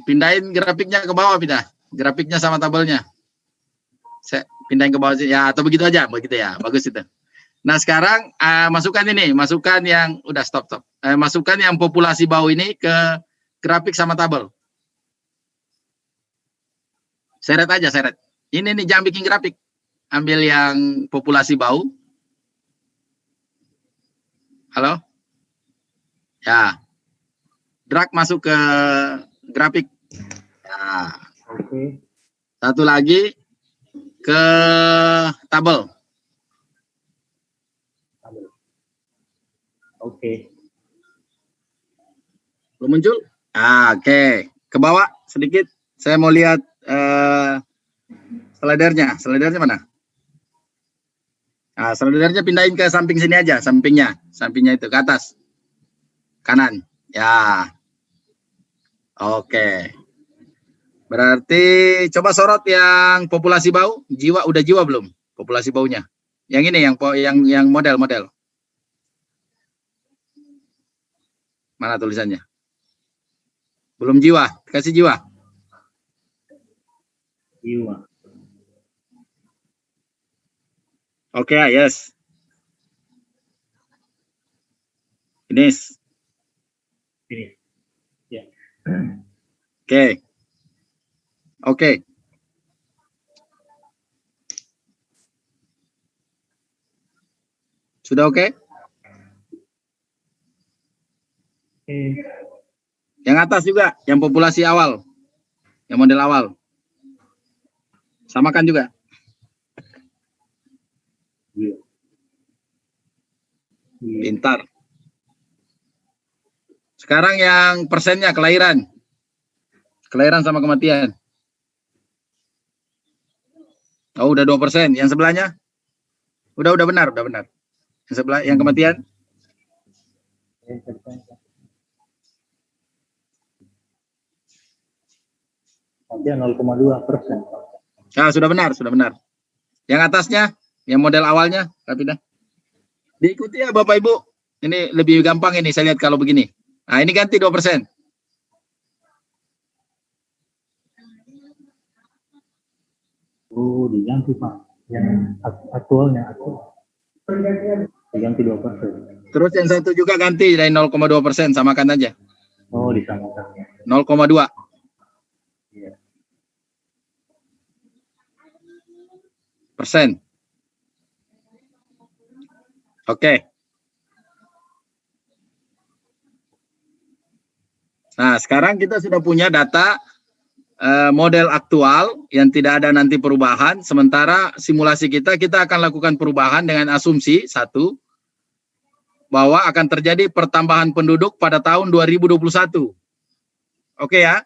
Pindahin grafiknya ke bawah, pindah. Grafiknya sama tabelnya. Saya pindahin ke bawah sih. Ya, atau begitu aja, begitu ya. Bagus itu. Nah, sekarang masukkan ini, masukkan yang udah stop. Masukkan yang populasi bau ini ke grafik sama tabel. Seret aja, seret. Ini nih, jangan bikin grafik. Ambil yang populasi bau. Halo? Ya. Drag masuk ke grafik. Ya. Oke. Satu lagi ke tabel. Oke. Belum muncul? Oke. Ke bawah sedikit. Saya mau lihat slidernya. Slidernya mana? Nah, slidernya pindahin ke samping sini aja. Sampingnya. Sampingnya itu ke atas. Kanan. Ya. Oke. Berarti coba sorot yang populasi bau. Jiwa udah jiwa belum? Populasi baunya. Yang ini yang model-model. Mana tulisannya? Belum jiwa. Kasih jiwa. Jiwa. Oke, yes. Finish. Ini. Ya. Oke. Oke. Sudah oke? Oke. Yang atas juga, yang populasi awal. Yang model awal. Samakan juga. Iya. Pintar. Sekarang yang persennya kelahiran. Kelahiran sama kematian. Oh, udah 2%. Yang sebelahnya? Udah benar. Yang sebelah, yang kematian? Dia 0,2%. Nah, sudah benar. Yang atasnya, yang model awalnya, tapi dah. Diikuti ya Bapak Ibu. Ini lebih gampang ini, saya lihat kalau begini. Nah, ini ganti 2%. Oh, diganti Pak. Yang aktualnya diganti 2%. Terus yang satu juga ganti dari 0,2%, samakan aja. Oh, disamakan. 0,2. Iya. Persen. Oke. Nah, sekarang kita sudah punya data model aktual yang tidak ada nanti perubahan. Sementara simulasi kita akan lakukan perubahan dengan asumsi satu, bahwa akan terjadi pertambahan penduduk pada tahun 2021. Oke ya?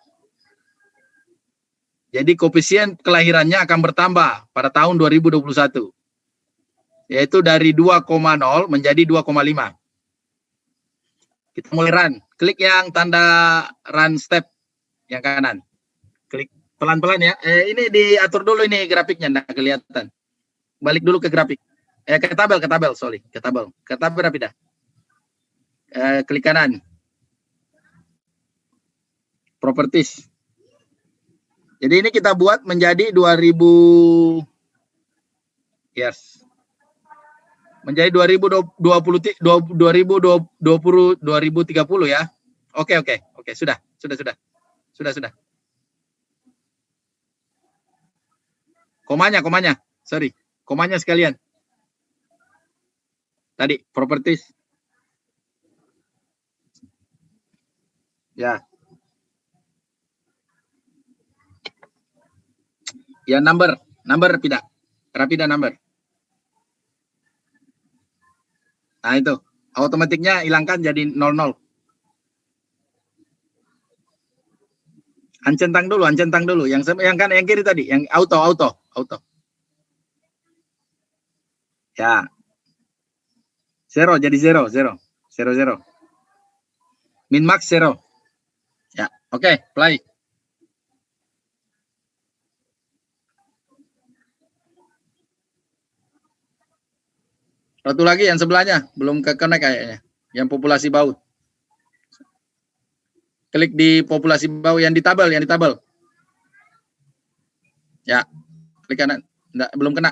Jadi koefisien kelahirannya akan bertambah pada tahun 2021. Yaitu dari 2,0 menjadi 2,5. Kita mulai run. Klik yang tanda run step yang kanan. Klik pelan-pelan ya. Ini diatur dulu ini grafiknya, nggak kelihatan. Balik dulu ke grafik. Ke tabel, sorry. Ke tabel pindah. Klik kanan. Properties. Jadi ini kita buat menjadi 2000. Yes. Menjadi 2030 ya. Oke, sudah. Komanya. Sorry. Komanya sekalian. Tadi properties. Ya. Ya, number pindah. Pindah number. Nah, itu. Otomatiknya hilangkan jadi 00. Ancentang dulu. Yang kiri tadi, yang auto. Ya. 0 jadi 0. Min max 0. Ya, oke, play. Satu lagi yang sebelahnya belum ke-connect kayaknya. Yang populasi baut. Klik di populasi baut yang di tabel, Ya, klik kanan. Enggak, belum kena.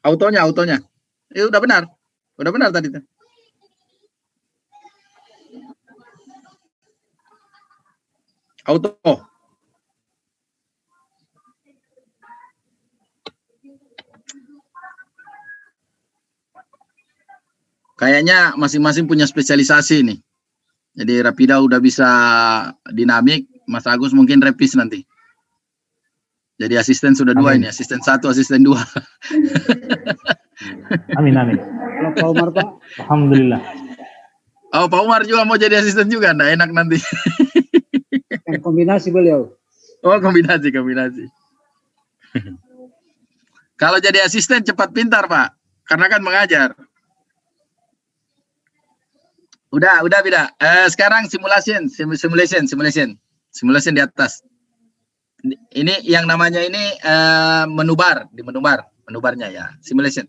Autonya. Itu udah benar. Udah benar tadi tuh. Auto. Kayaknya masing-masing punya spesialisasi nih. Jadi Rapida udah bisa dinamik, Mas Agus mungkin repis nanti. Jadi asisten sudah dua ini, asisten 1, asisten 2. Amin. Kalau Pak Umar Pak, Alhamdulillah. Oh, Pak Umar juga mau jadi asisten juga, nggak enak nanti. yang kombinasi beliau. Oh, kombinasi. Kalau jadi asisten cepat pintar, Pak. Karena kan mengajar. Udah beda. Sekarang simulation di atas. Ini yang namanya ini menubarnya ya, simulation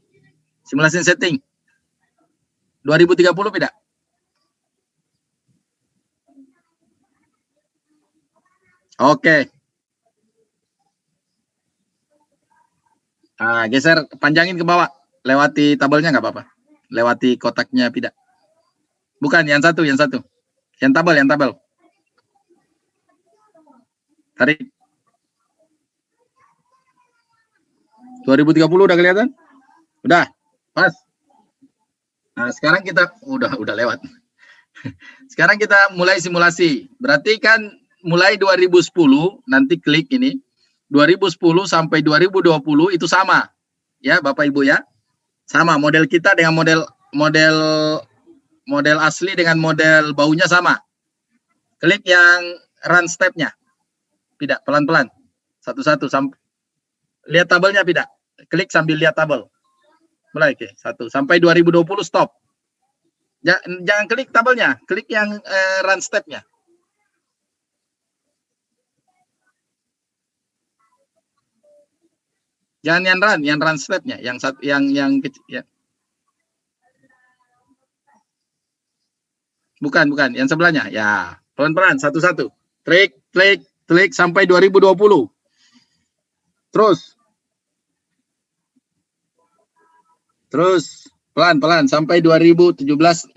setting 2030 beda. Oke. Geser, panjangin ke bawah, lewati tabelnya nggak apa-apa, lewati kotaknya tidak. Bukan, yang satu, yang tabel. Tarik. 2030 udah kelihatan? Udah, pas. Nah, sekarang kita udah lewat. Sekarang kita mulai simulasi. Berarti kan mulai 2010 nanti klik ini. 2010 sampai 2020 itu sama. Ya, Bapak Ibu ya. Sama model kita dengan model asli dengan model baunya sama. Klik yang run step-nya. Tidak, pelan-pelan. Satu-satu sampai lihat tabelnya tidak. Klik sambil lihat tabel. Mulai ke 1 sampai 2020 stop. Jangan klik tabelnya, klik yang run step-nya. Jangan yang run step-nya, yang kecil ya. Bukan, yang sebelahnya. Ya, pelan-pelan satu-satu. Klik sampai 2020. Terus pelan-pelan sampai 2017, 18,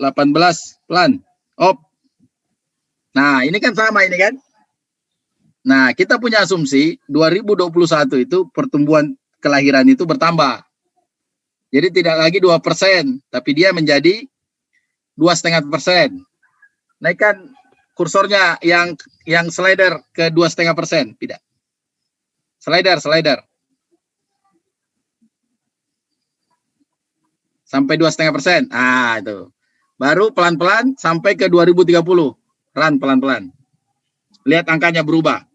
pelan. Op. Nah, ini kan sama ini kan? Nah, kita punya asumsi 2021 itu pertumbuhan kelahiran itu bertambah. Jadi tidak lagi 2%, tapi dia menjadi 2,5%. Naikkan kursornya yang slider ke 2,5%, tidak. Slider. Sampai 2,5%. Itu. Baru pelan-pelan sampai ke 2030. Run pelan-pelan. Lihat angkanya berubah.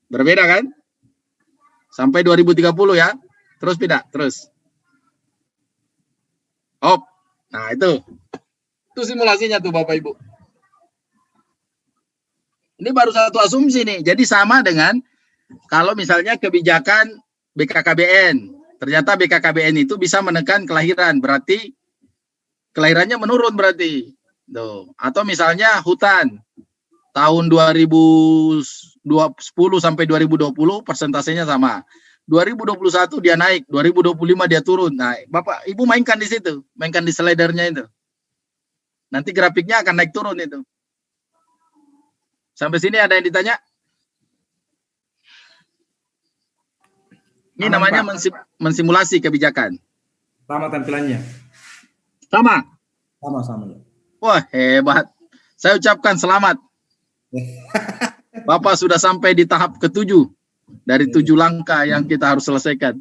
Berbeda kan? Sampai 2030 ya. Terus tidak? Terus. Op. Nah, itu. Itu simulasinya tuh Bapak Ibu. Ini baru satu asumsi nih. Jadi sama dengan kalau misalnya kebijakan BKKBN. Ternyata BKKBN itu bisa menekan kelahiran, berarti kelahirannya menurun berarti. Tuh. Atau misalnya hutan tahun 2010 sampai 2020 persentasenya sama. 2021 dia naik, 2025 dia turun. Nah, Bapak Ibu mainkan di situ, mainkan di slidernya itu. Nanti grafiknya akan naik turun itu. Sampai sini ada yang ditanya? Ini namanya mensimulasi kebijakan. Sama tampilannya. Sama. Sama. Wah, hebat. Saya ucapkan selamat. Bapak sudah sampai di tahap ke-7 dari 7 langkah yang kita harus selesaikan.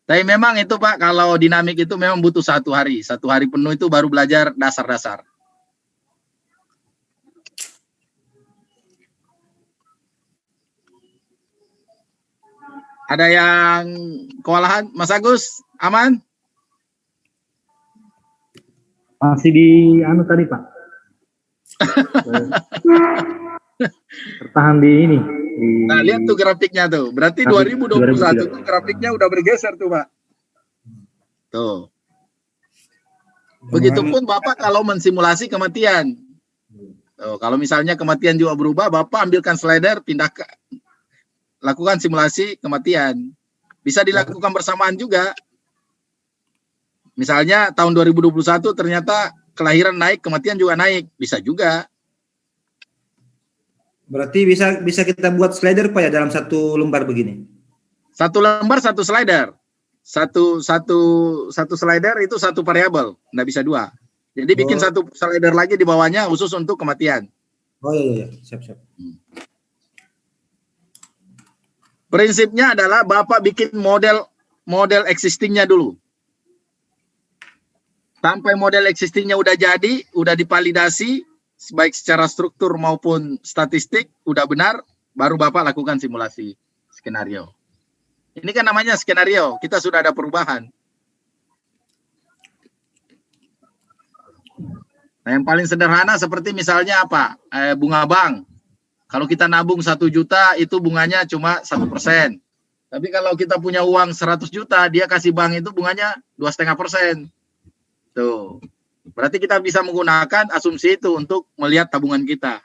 Tapi memang itu Pak, kalau dinamik itu memang butuh 1 hari. 1 hari penuh itu baru belajar dasar-dasar. Ada yang kewalahan? Mas Agus, aman? Masih di tadi Pak. Tertahan di ini. Di... Nah, lihat tuh grafiknya tuh. Berarti Grafik 2021 tuh grafiknya udah bergeser tuh, Pak. Tuh. Begitupun Bapak kalau mensimulasi kematian. Tuh, kalau misalnya kematian juga berubah, Bapak ambilkan slider, lakukan simulasi kematian. Bisa dilakukan bersamaan juga. Misalnya tahun 2021 ternyata kelahiran naik, kematian juga naik. Bisa juga. Berarti bisa kita buat slider Pak ya dalam satu lembar begini. Satu lembar satu slider. Satu slider itu satu variabel, nggak bisa dua. Jadi bikin satu slider lagi di bawahnya khusus untuk kematian. Oh iya, siap. Prinsipnya adalah Bapak bikin model existingnya dulu. Sampai model existingnya udah jadi, udah divalidasi, baik secara struktur maupun statistik, udah benar, baru Bapak lakukan simulasi skenario. Ini kan namanya skenario, kita sudah ada perubahan. Nah, yang paling sederhana seperti misalnya apa? Bunga bank. Kalau kita nabung 1 juta, itu bunganya cuma 1%. Tapi kalau kita punya uang 100 juta, dia kasih bank itu bunganya 2,5%. Tuh. Berarti kita bisa menggunakan asumsi itu untuk melihat tabungan kita.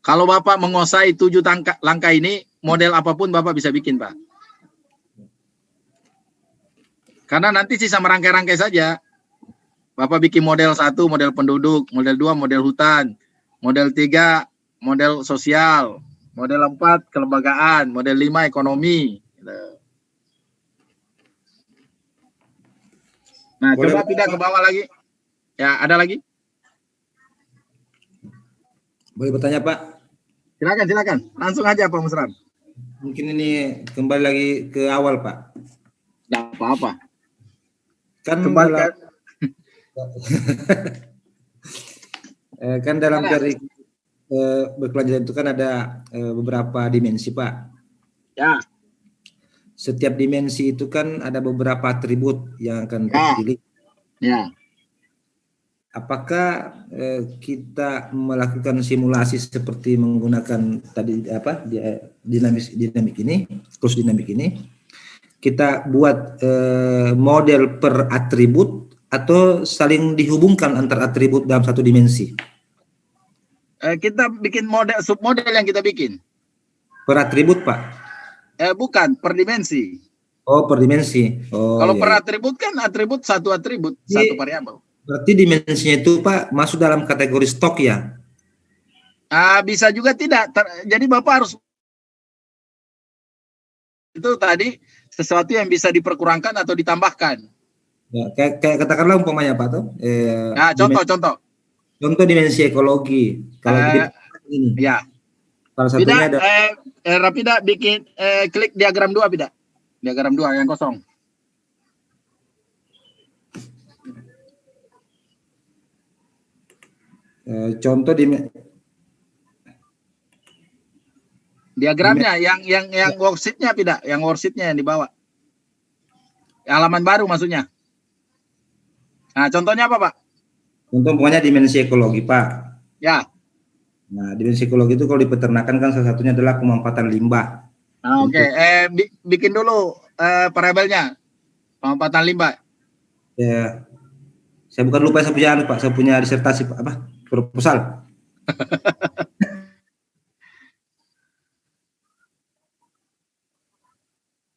Kalau Bapak menguasai 7 langkah ini, model apapun Bapak bisa bikin, Pak. Karena nanti sisa merangkai-rangkai saja. Bapak bikin model 1, model penduduk, model 2, model hutan, model 3, model sosial, model 4, kelembagaan, model 5, ekonomi. Nah, Boleh, coba pindah ke bawah lagi. Ya, ada lagi? Boleh bertanya Pak? Silakan. Langsung aja Pak Musram. Mungkin ini kembali lagi ke awal Pak. Tidak apa-apa. Kan Kembali dalam kan dalam teori berkelanjutan itu kan ada beberapa dimensi Pak. Ya. Setiap dimensi itu kan ada beberapa atribut yang akan terpilih. Ya. Apakah kita melakukan simulasi seperti menggunakan tadi apa dinamik ini, kursus dinamik ini, kita buat model per atribut atau saling dihubungkan antar atribut dalam satu dimensi? Kita bikin model submodel yang kita bikin. Per atribut Pak? Bukan, per dimensi. Oh, per dimensi. Oh, kalau iya, per iya. atribut kan atribut, satu variabel. Berarti dimensinya itu Pak masuk dalam kategori stok ya? Bisa juga tidak. Jadi Bapak harus itu tadi sesuatu yang bisa diperkurangkan atau ditambahkan. Ya, kayak katakanlah umpamanya Pak tuh. Contoh. Contoh dimensi ekologi. Kalau ini. Ya. Salah satunya ada. Rapida bikin klik diagram 2 Pida. Diagram 2 yang kosong. Contoh diagramnya yang worksheet-nya tidak, yang worksheet-nya yang dibawa. Halaman baru maksudnya. Nah, contohnya apa, Pak? Contoh pokoknya dimensi ekologi, Pak. Ya. Nah, dimensi ekologi itu kalau di peternakan kan salah satunya adalah pemanfaatan limbah. Oke. Bikin dulu variabelnya. Pemanfaatan limbah. Ya. Saya bukan lupa, saya punya Pak, saya punya disertasi Pak, apa? Proposal.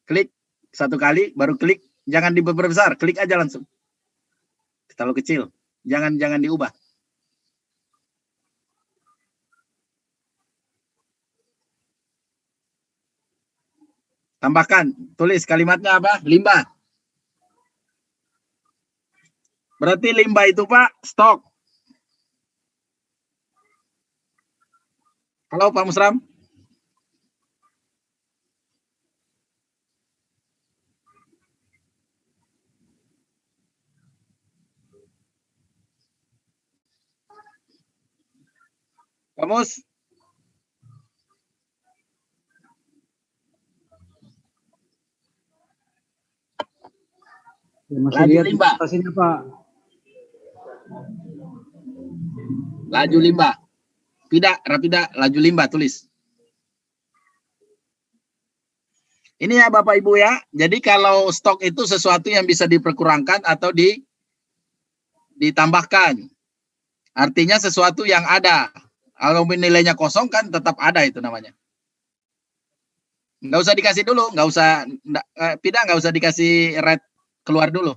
Klik satu kali, baru klik, jangan diperbesar, klik aja langsung. Terlalu kecil, jangan diubah. Tambahkan, tulis kalimatnya apa? Limbah. Berarti limbah itu Pak, stok. Halo Pak Musram. Kamus. Ya, masih Laju lihat limbah. presentasinya Pak. Laju limbah. Rapida, laju limbah tulis. Ini ya Bapak Ibu ya. Jadi kalau stok itu sesuatu yang bisa diperkurangkan atau ditambahkan. Artinya sesuatu yang ada. Kalau nilainya kosong kan tetap ada itu namanya. Nggak usah dikasih dulu, nggak usah dikasih red keluar dulu.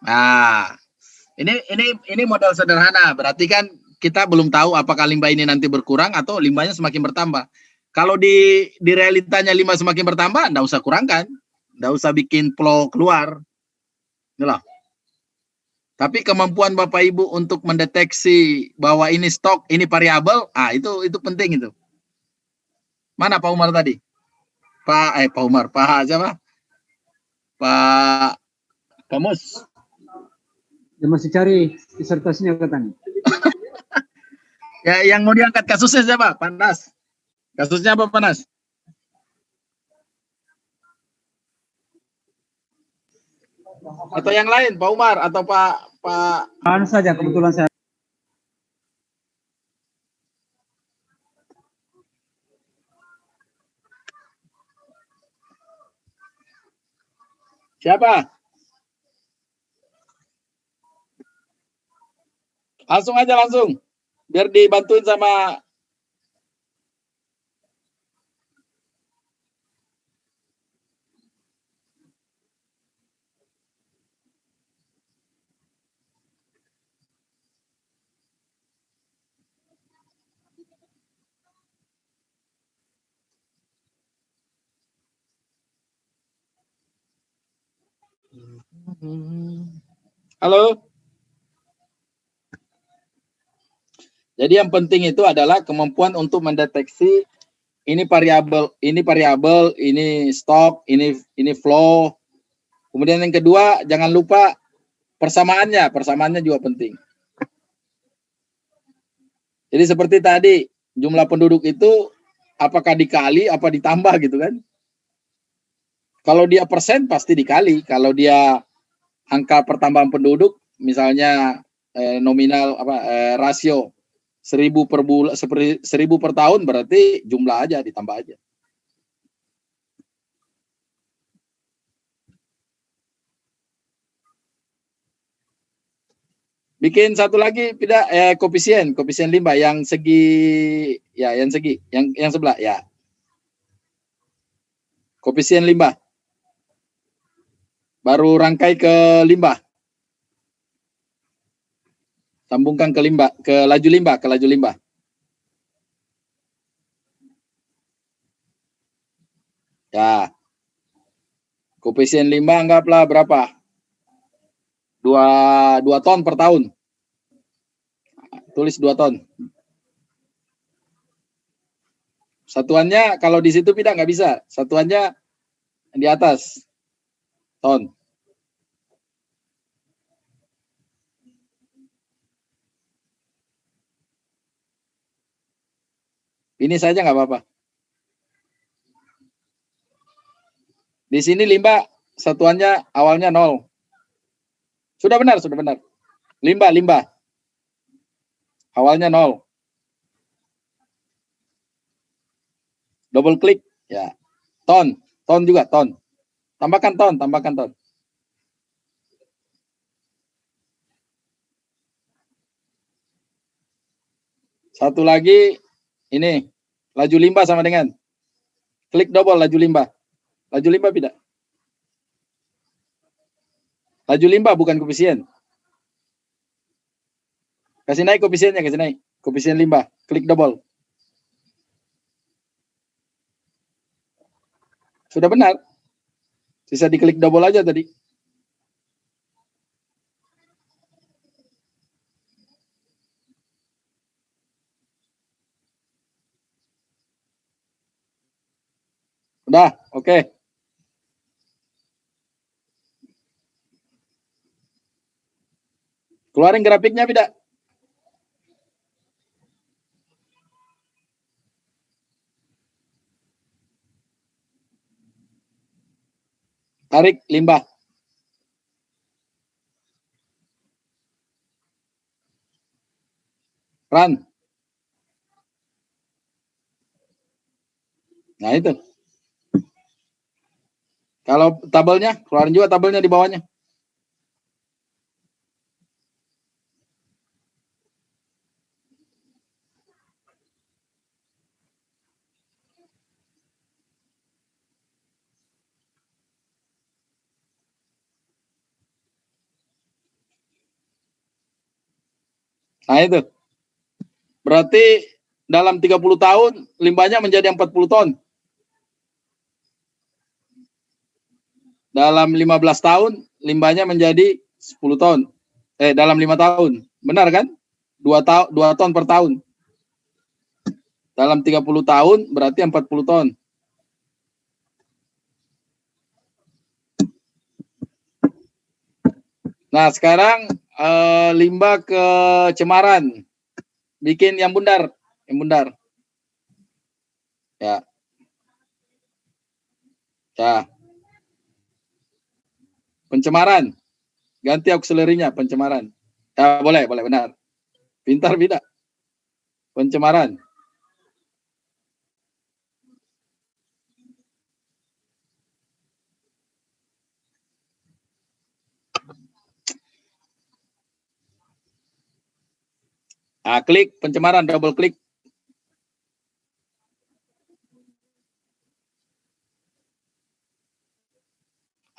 Nah, ini modal sederhana. Berarti kan kita belum tahu apakah limbah ini nanti berkurang atau limbahnya semakin bertambah. Kalau di realitanya limbah semakin bertambah, nggak usah kurangkan, nggak usah bikin flow keluar. Inilah. Tapi kemampuan Bapak Ibu untuk mendeteksi bahwa ini stok, ini variabel, itu penting itu. Mana Pak Umar tadi? Pak Umar, Pak siapa? Pak Mus. Dia masih cari disertasinya katanya. Ya, yang mau diangkat kasusnya siapa? Panas. Kasusnya apa Panas? Atau yang lain, Pak Umar atau Pak Kan saja kebetulan saya. siapa? Langsung aja langsung. Biar dibantuin sama Halo. Jadi yang penting itu adalah kemampuan untuk mendeteksi ini variabel, ini stok, ini flow. Kemudian yang kedua, jangan lupa persamaannya juga penting. Jadi seperti tadi, jumlah penduduk itu apakah dikali, apa ditambah gitu kan? Kalau dia persen pasti dikali, kalau dia angka pertambahan penduduk, misalnya nominal rasio 1000 per bulan, 1000 per tahun, berarti jumlah aja ditambah aja. Bikin satu lagi koefisien limbah yang segi yang sebelah ya. Koefisien limbah. Baru rangkai ke limbah. Sambungkan ke laju limbah. Ya. Koefisien limbah anggaplah berapa? 2 ton per tahun. Tulis 2 ton. Satuannya kalau di situ nggak bisa. Satuannya di atas. Ton. Ini saja nggak apa-apa. Di sini limbah satuannya awalnya 0. Sudah benar. Limbah. Awalnya 0. Double klik. Ya. Ton juga ton. Tambahkan ton. Satu lagi ini laju limbah sama dengan klik double laju limbah. Laju limbah tidak? Laju limbah bukan koefisien. Kasih naik koefisiennya, koefisien limbah. Klik double. Sudah benar. Sisa diklik double aja tadi. Udah, oke. Keluarin grafiknya tidak? Tarik limbah. Run. Nah itu. Kalau tabelnya, keluarin juga tabelnya di bawahnya. Nah itu. Berarti dalam 30 tahun limbahnya menjadi 40 ton. Dalam 15 tahun limbahnya menjadi 10 ton. Dalam 5 tahun. Benar kan? 2 ton per tahun. Dalam 30 tahun berarti 40 ton. Nah, sekarang limbah kecemaran. Bikin yang bundar, Ya. Ya. Pencemaran. Ganti auxiliary-nya pencemaran. Ya, boleh benar. Pintar tidak? Pencemaran. Nah, klik pencemaran, double klik.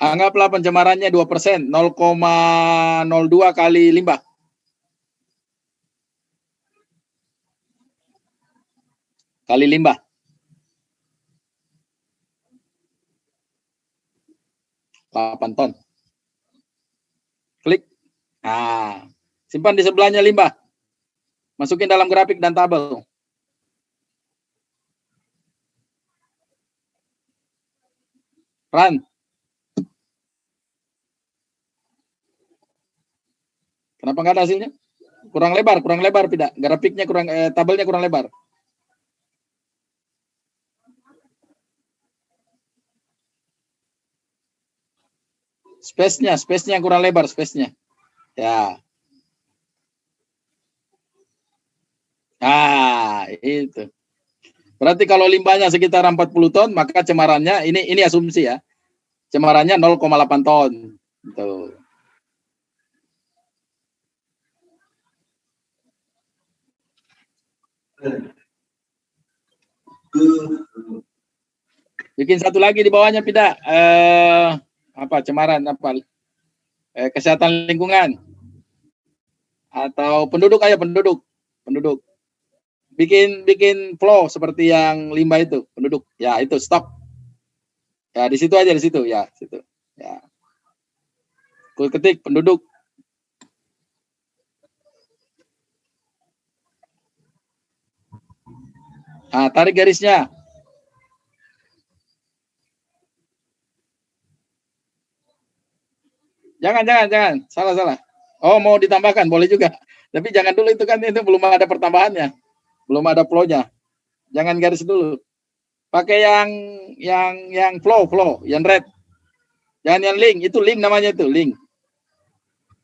Anggaplah pencemarannya 2%, 0,02 kali limbah. Kali limbah. Delapan ton. Klik. Nah, simpan di sebelahnya limbah. Masukin dalam grafik dan tabel. Run. Kenapa nggak ada hasilnya? Kurang lebar tidak. Grafiknya kurang, tabelnya kurang lebar. Space-nya kurang lebar, space-nya. Ya. Nah, itu. Berarti kalau limbahnya sekitar 40 ton, maka cemarannya, ini asumsi ya, cemarannya 0,8 ton. Tuh. Bikin satu lagi di bawahnya, tidak. Cemaran, kesehatan lingkungan. Atau penduduk, ayo penduduk. Bikin flow seperti yang limbah itu, penduduk. Ya, itu stop. Ya, di situ aja, di situ. Ya, situ. Ya. Ku ketik penduduk. Nah, tarik garisnya. Jangan. Salah. Oh, mau ditambahkan, boleh juga. Tapi jangan dulu, itu kan itu belum ada pertambahannya. Belum ada flow-nya. Jangan garis dulu. Pakai yang flow, yang red. Jangan yang link, itu link namanya itu, link.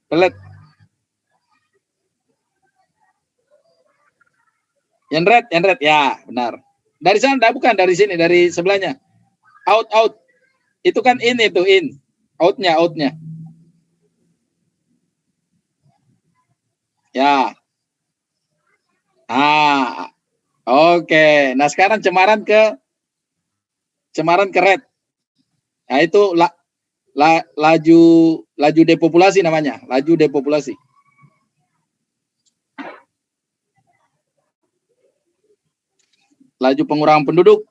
Pelet. Yang red, ya, benar. Dari sana, bukan dari sini, dari sebelahnya. Out. Itu kan in. Outnya. Ya. Oke. Nah, sekarang cemaran ke red. Nah, itu laju depopulasi namanya, laju depopulasi. Laju pengurangan penduduk.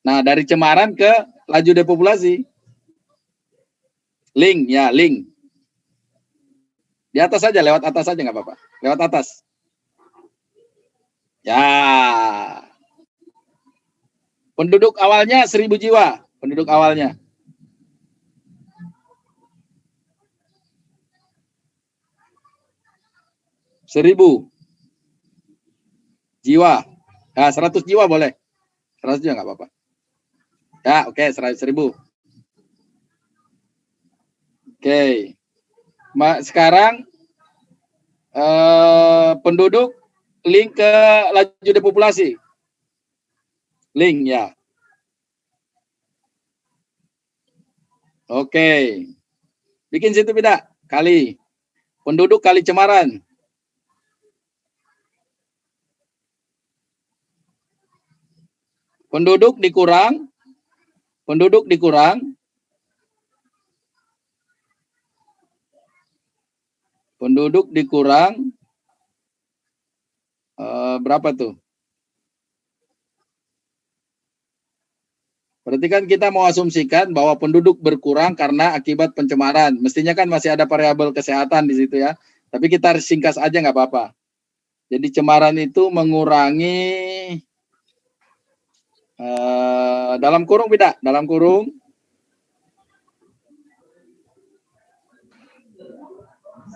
Nah, dari cemaran ke laju depopulasi. Link. Di atas saja, lewat atas saja nggak apa-apa. Lewat atas. Ya. Penduduk awalnya 1000 jiwa. Penduduk awalnya. 1000 jiwa. Nah, 100 jiwa boleh. 100 jiwa nggak apa-apa. Ya, oke, 100.000. Oke. Sekarang penduduk link ke laju depopulasi. Link ya. Oke. Bikin situ beda. Kali. Penduduk kali cemaran. Penduduk dikurang. Penduduk dikurang. Penduduk dikurang. Berapa tuh? Berarti kan kita mau asumsikan bahwa penduduk berkurang karena akibat pencemaran. Mestinya kan masih ada variabel kesehatan di situ ya. Tapi kita singkas aja nggak apa-apa. Jadi cemaran itu mengurangi dalam kurung beda. Dalam kurung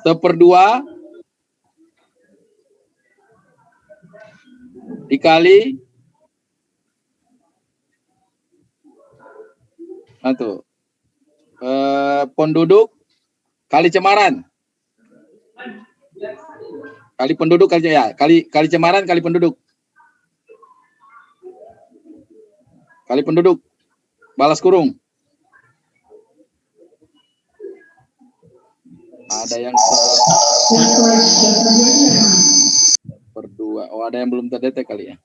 1/2 dikali penduduk kali cemaran. Kali penduduk kali cemaran kali penduduk. Kali penduduk. Balas kurung. Ada yang 1/2. Oh, ada yang belum terdetek kali ya.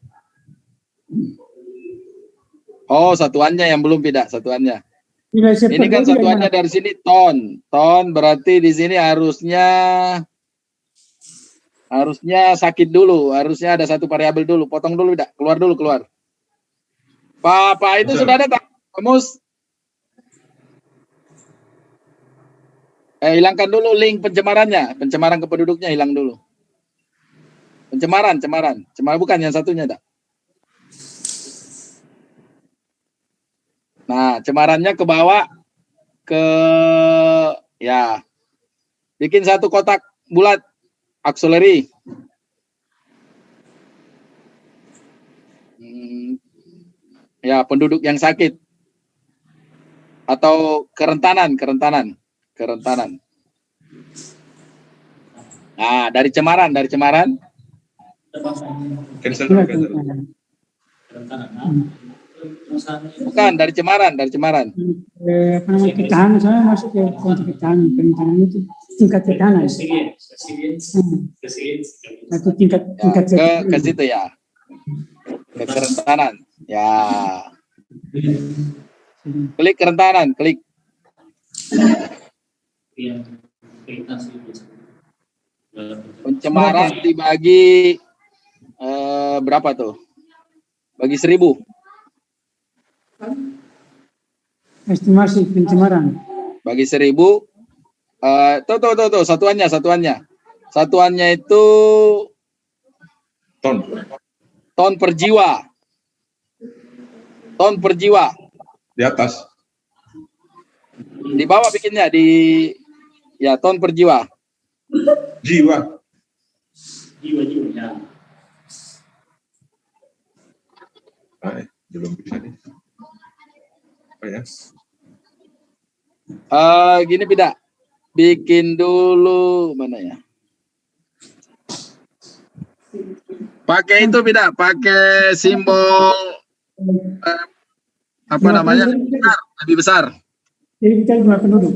Oh, satuannya yang belum beda, satuannya. Ini kan satuannya dari sini ton. Ton berarti di sini harusnya sakit dulu, harusnya ada satu variabel dulu, potong dulu tidak, keluar dulu, keluar. Pak itu sudah ada tak? Kamus? Hilangkan dulu link pencemarannya, pencemaran ke penduduknya hilang dulu. Pencemaran bukan yang satunya tak? Nah, cemarannya ke bawah ke ya. Bikin satu kotak bulat auxiliary. Ya, penduduk yang sakit atau kerentanan. Nah, dari cemaran. Bukan, dari cemaran. Apa namanya, ketahanan, saya masuk ke konteks ketahanan. Kerentanan itu tingkat ketahanan. Atau tingkat ke situ ya. Ke kerentanan. Ya. Klik kerentanan, klik. Pencemaran dibagi berapa tuh? Bagi 1.000. estimasi pencemaran. Bagi 1.000. Tuh, satuannya. Satuannya itu ton per jiwa. Di atas. Di bawah bikinnya ton per jiwa. Jiwa. Belum bisa nih. Apa ya? Gini beda. Bikin dulu mana ya? Pakai itu beda, pakai simbol apa namanya? Lebih besar. Jadi kita jumlah penduduk.